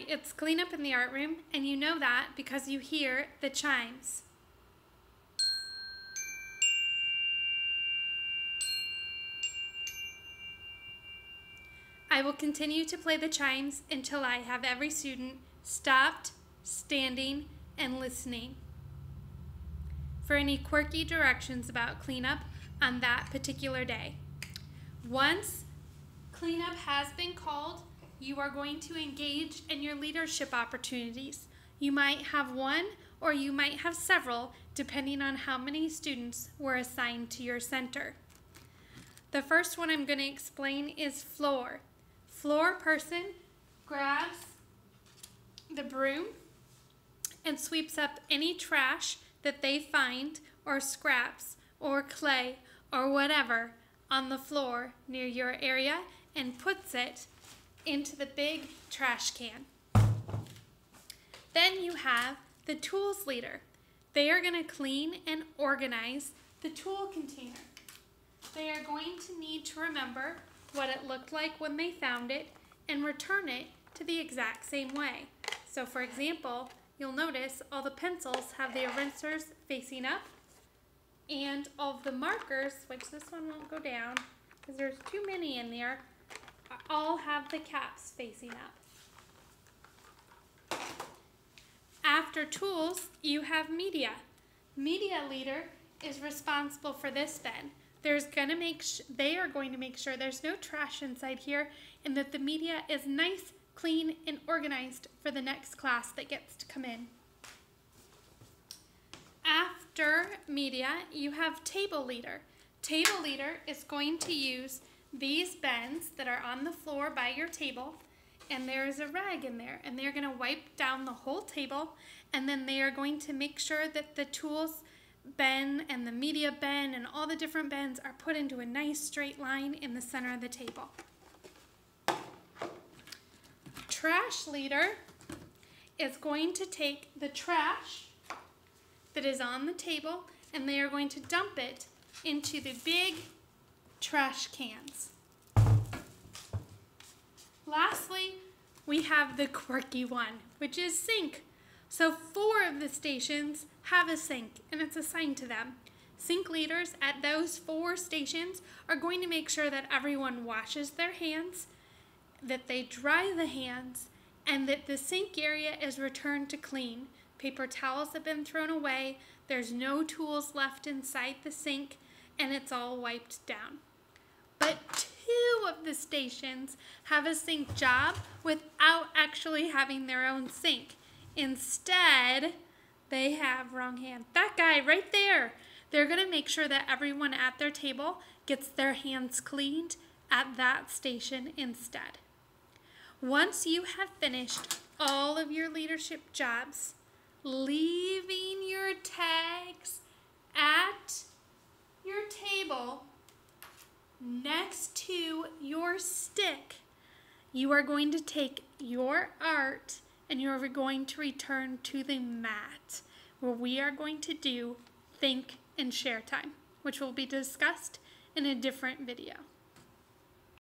it's cleanup in the art room, and you know that because you hear the chimes. I will continue to play the chimes until I have every student stopped, standing, and listening for any quirky directions about cleanup on that particular day. Once cleanup has been called, you are going to engage in your leadership opportunities. You might have one or you might have several, depending on how many students were assigned to your center. The first one I'm going to explain is floor. Floor person grabs the broom and sweeps up any trash that they find, or scraps, or clay, or whatever on the floor near your area, and puts it into the big trash can. Then you have the tools leader. They are going to clean and organize the tool container. They are going to need to remember what it looked like when they found it and return it to the exact same way. So for example, you'll notice all the pencils have the erasers facing up, and all of the markers, which this one won't go down because there's too many in there, all have the caps facing up. After tools, you have media. Media leader is responsible for this bin. They are going to make sure there's no trash inside here and that the media is nice, clean, and organized for the next class that gets to come in. After media, you have table leader. Table leader is going to use these bins that are on the floor by your table, and there's a rag in there, and they're going to wipe down the whole table, and then they are going to make sure that the tools bin and the media bin and all the different bins are put into a nice straight line in the center of the table. Trash leader is going to take the trash that is on the table and they are going to dump it into the big trash cans. Lastly, we have the quirky one, which is sink. So 4 of the stations have a sink, and it's assigned to them. Sink leaders at those 4 stations are going to make sure that everyone washes their hands, that they dry the hands, and that the sink area is returned to clean. Paper towels have been thrown away, there's no tools left inside the sink, and it's all wiped down. But 2 of the stations have a sink job without actually having their own sink. Instead, they have, wrong hand, that guy right there. They're going to make sure that everyone at their table gets their hands cleaned at that station instead. Once you have finished all of your leadership jobs, leaving your tags at your table next to your stick, you are going to take your art and you are going to return to the mat where we are going to do think and share time, which will be discussed in a different video.